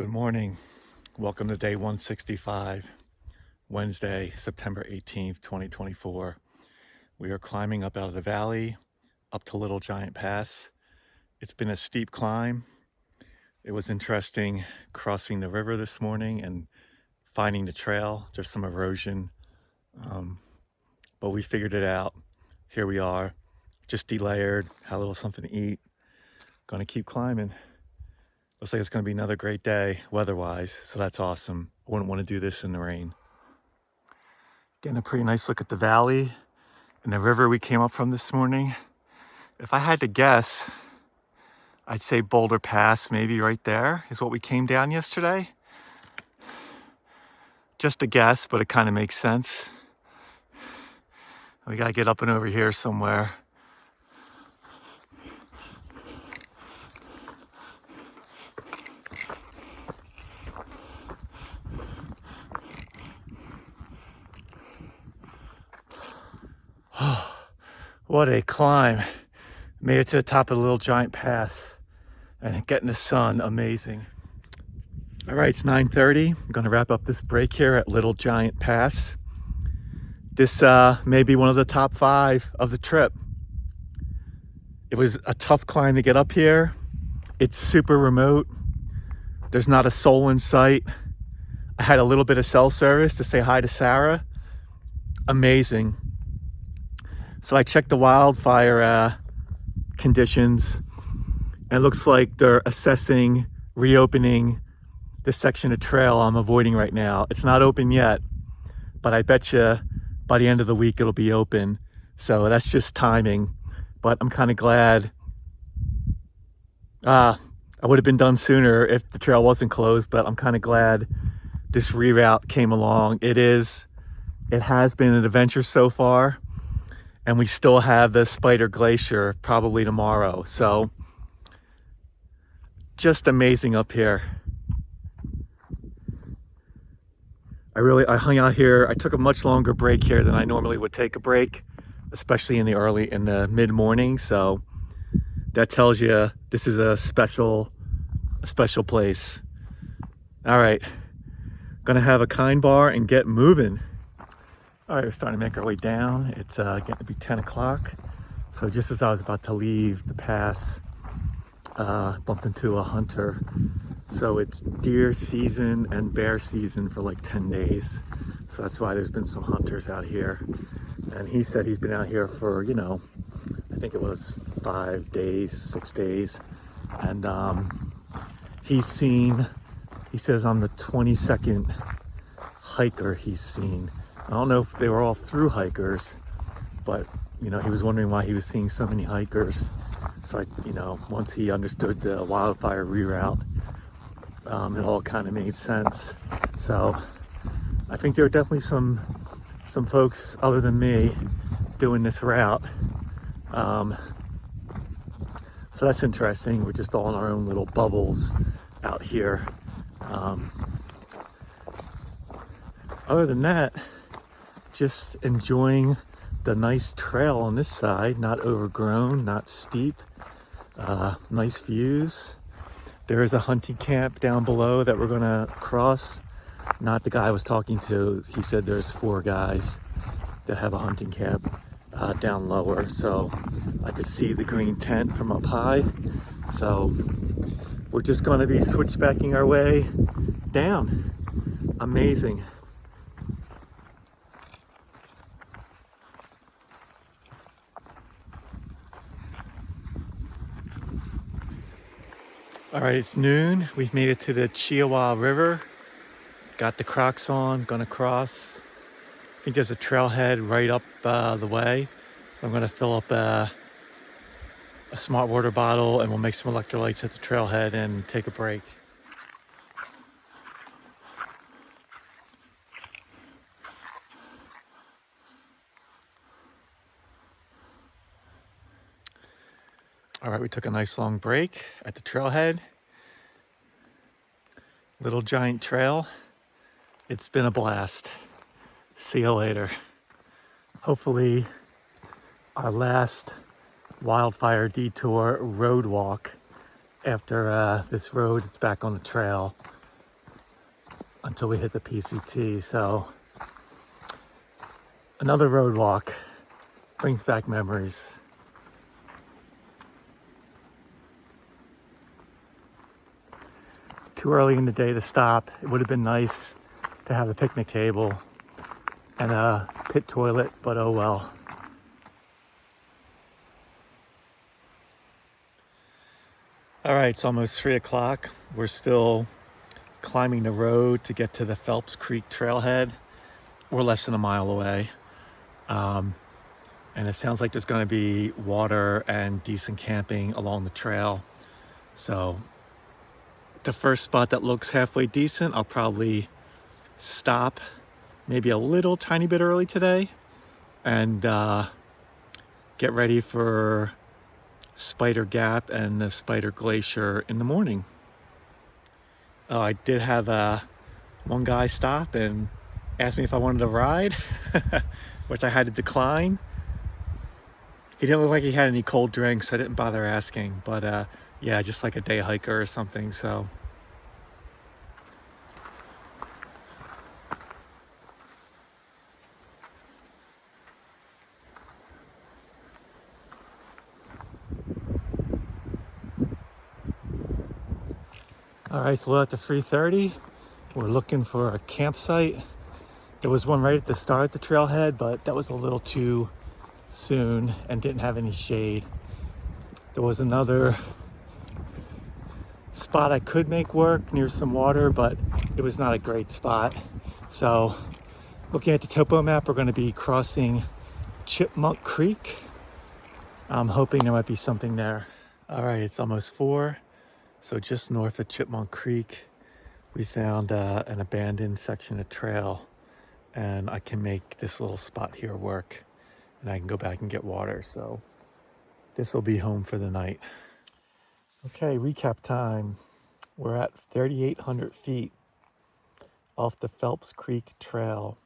Good morning. Welcome to day 165, Wednesday, September 18th, 2024. We are climbing up out of the valley, up to Little Giant Pass. It's been a steep climb. It was interesting crossing the river this morning and finding the trail. There's some erosion, but we figured it out. Here we are, just delayered, had a little something to eat. Gonna keep climbing. Looks like it's going to be another great day weather-wise, so that's awesome. I wouldn't want to do this in the rain. Getting a pretty nice look at the valley and the river we came up from this morning. If I had to guess, I'd say Boulder Pass, maybe right there is what we came down yesterday. Just a guess, but it kind of makes sense. We got to get up and over here somewhere. What a climb. Made it to the top of the Little Giant Pass and getting the sun, amazing. All right, it's 9:30. I'm going to wrap up this break here at Little Giant Pass. This may be one of the top 5 of the trip. It was a tough climb to get up here. It's super remote. There's not a soul in sight. I had a little bit of cell service to say hi to Sarah. Amazing. So I checked the wildfire conditions, and it looks like they're assessing reopening this section of trail I'm avoiding right now. It's not open yet, but I bet you by the end of the week it'll be open. So that's just timing, but I'm kind of glad. I would have been done sooner if the trail wasn't closed, but I'm kind of glad this reroute came along. It has been an adventure so far. And we still have the Spider Glacier probably tomorrow. So just amazing up here. I hung out here. I took a much longer break here than I normally would take a break, especially in the mid-morning. So that tells you this is a special place. All right, gonna have a kind bar and get moving. All right, we're starting to make our way down. It's getting to be 10 o'clock. So just as I was about to leave the pass, bumped into a hunter. So it's deer season and bear season for like 10 days. So that's why there's been some hunters out here. And he said he's been out here for, I think it was 5 days, 6 days. And he says I'm the 22nd hiker he's seen. I don't know if they were all through hikers, but he was wondering why he was seeing so many hikers. So once he understood the wildfire reroute, it all kind of made sense. So I think there are definitely some folks other than me doing this route. So that's interesting. We're just all in our own little bubbles out here. Other than that, just enjoying the nice trail on this side, not overgrown, not steep, nice views. There is a hunting camp down below that we're gonna cross. Not the guy I was talking to. He said there's 4 guys that have a hunting camp down lower. So I could see the green tent from up high. So we're just gonna be switchbacking our way down. Amazing. All right, it's noon. We've made it to the Chihuahua River. Got the Crocs on, gonna cross. I think there's a trailhead right up the way. So I'm gonna fill up a smart water bottle and we'll make some electrolytes at the trailhead and take a break. All right, we took a nice long break at the trailhead. Little Giant Trail. It's been a blast. See you later. Hopefully our last wildfire detour road walk after this road is back on the trail until we hit the PCT. So another road walk brings back memories. Too early in the day to stop. It would have been nice to have the picnic table and a pit toilet, but oh well. All right, it's almost 3 o'clock. We're still climbing the road to get to the Phelps Creek trailhead. We're less than a mile away. And it sounds like there's going to be water and decent camping along the trail. So the first spot that looks halfway decent, I'll probably stop maybe a little tiny bit early today and get ready for Spider Gap and the Spider Glacier in the morning. I did have one guy stop and ask me if I wanted to ride, which I had to decline. He didn't look like he had any cold drinks, so I didn't bother asking. But yeah, just like a day hiker or something. So all right, so we're at the 3:30. We're looking for a campsite. There was one right at the start of the trailhead, but that was a little too soon and didn't have any shade. There was another spot I could make work near some water, but it was not a great spot. So looking at the topo map, we're going to be crossing Chipmunk Creek. I'm hoping there might be something there. All right, it's almost 4. So just north of Chipmunk Creek, we found an abandoned section of trail, and I can make this little spot here work, and I can go back and get water. So this will be home for the night. Okay, recap time. We're at 3,800 feet off the Phelps Creek Trail.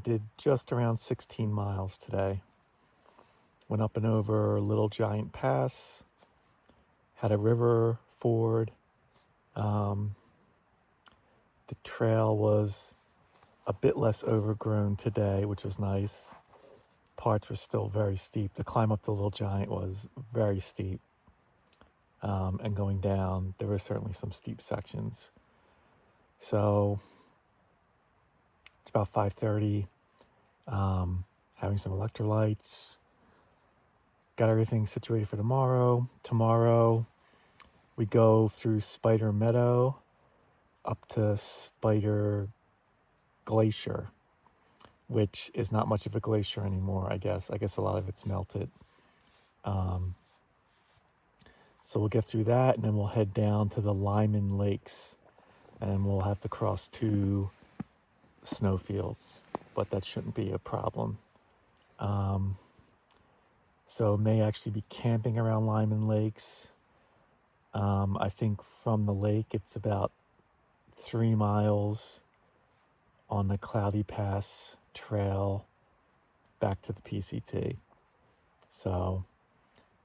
Did just around 16 miles today. Went up and over Little Giant Pass, had a river ford. The trail was a bit less overgrown today, which was nice. Parts were still very steep. The climb up the Little Giant was very steep. And going down, there were certainly some steep sections. So it's about 5:30. Having some electrolytes. Got everything situated for tomorrow. Tomorrow we go through Spider Meadow up to Spider Glacier, which is not much of a glacier anymore, I guess. I guess a lot of it's melted. So we'll get through that, and then we'll head down to the Lyman Lakes, and we'll have to cross 2 snowfields, but that shouldn't be a problem. So may actually be camping around Lyman Lakes. I think from the lake, it's about 3 miles on the Cloudy Pass trail back to the PCT. So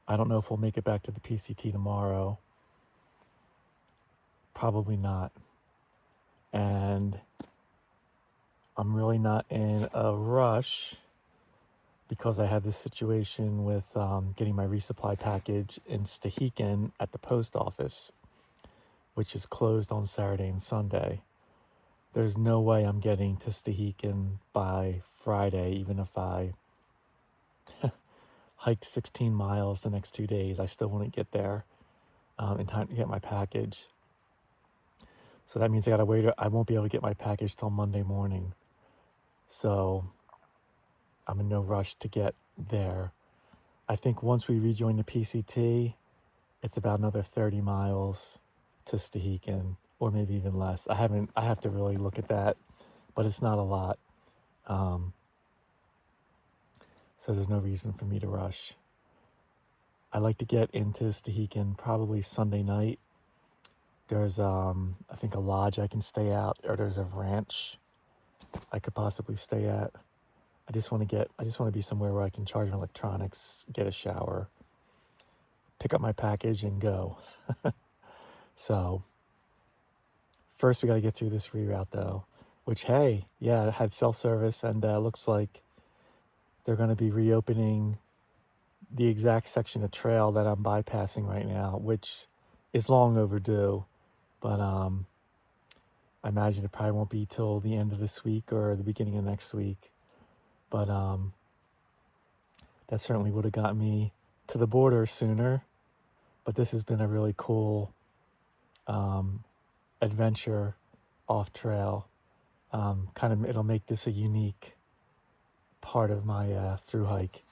I don't know if we'll make it back to the PCT tomorrow. Probably not. And I'm really not in a rush because I had this situation with getting my resupply package in Stehekin at the post office, which is closed on Saturday and Sunday. There's no way I'm getting to Stehekin by Friday, even if I hiked 16 miles the next 2 days. I still wouldn't get there in time to get my package. So that means I gotta wait. I won't be able to get my package till Monday morning. So I'm in no rush to get there. I think once we rejoin the PCT, it's about another 30 miles to Stehekin, or maybe even less. I have to really look at that, but it's not a lot. So there's no reason for me to rush. I like to get into Stehekin probably Sunday night. There's, I think, a lodge I can stay at, or there's a ranch I could possibly stay at. I just want to be somewhere where I can charge my electronics, get a shower, pick up my package, and go. So First, we got to get through this reroute though, which, hey, yeah, it had self-service, and looks like they're going to be reopening the exact section of trail that I'm bypassing right now, which is long overdue. But I imagine it probably won't be till the end of this week or the beginning of next week. But that certainly would have gotten me to the border sooner. But this has been a really cool adventure off trail. It'll make this a unique part of my through hike.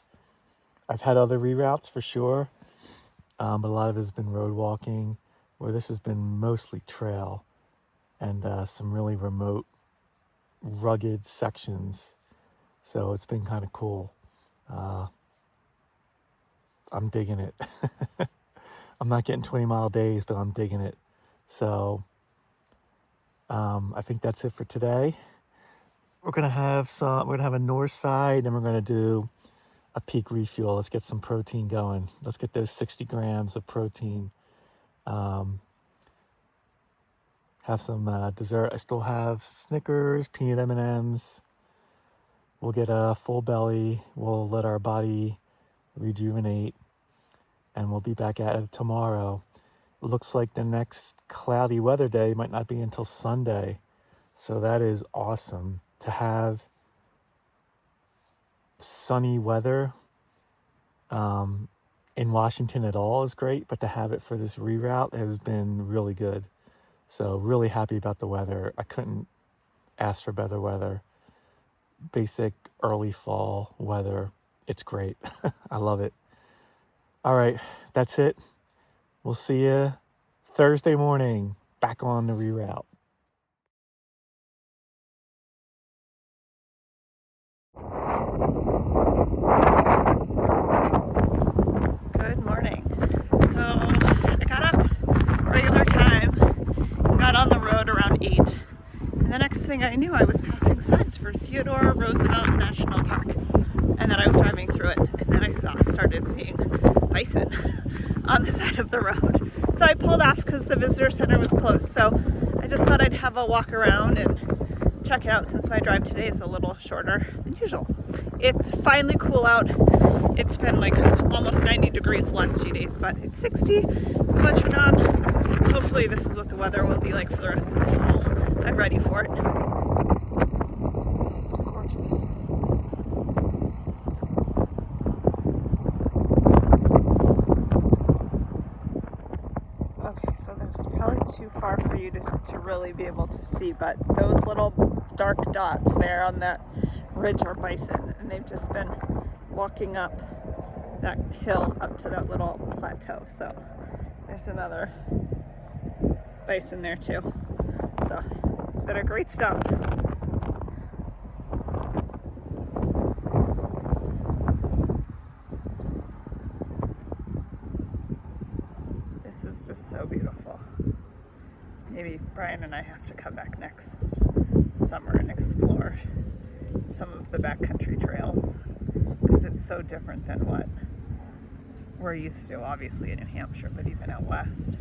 I've had other reroutes for sure, but a lot of it has been road walking, where this has been mostly trail and some really remote, rugged sections. So it's been kind of cool. I'm digging it. I'm not getting 20-mile days, but I'm digging it. So I think that's it for today. We're gonna have a north side, and we're gonna do a peak refuel. Let's get some protein going. Let's get those 60 grams of protein. Have some dessert. I still have Snickers, peanut M&Ms. We'll get a full belly. We'll let our body rejuvenate, and we'll be back at it tomorrow. It looks like the next cloudy weather day might not be until Sunday. So that is awesome. To have sunny weather in Washington at all is great, but to have it for this reroute has been really good. So really happy about the weather. I couldn't ask for better weather. Basic early fall weather. It's great. I love it. All right, that's it. We'll see you Thursday morning back on the reroute. Good morning. So I got up regular time, got on the road around 8, and the next thing I knew I was passing signs for Theodore Roosevelt National Park, and then I was driving through it, and then I started seeing bison on the side of the road. So I pulled off because the visitor center was closed. So I just thought I'd have a walk around and check it out, since my drive today is a little shorter than usual. It's finally cool out. It's been like almost 90 degrees the last few days, but it's 60. Sweatshirt on. Hopefully this is what the weather will be like for the rest of the fall. I'm ready for it. This is gorgeous. Okay, so that's probably too far for you to really be able to see, but those little dark dots there on that ridge are bison, and they've just been walking up that hill up to that little plateau. So there's another bison there too. So it's been a great stop. This is just so beautiful. Maybe Brian and I have to come back next summer and explore some of the backcountry trails, because it's so different than what we're used to, obviously in New Hampshire, but even out west.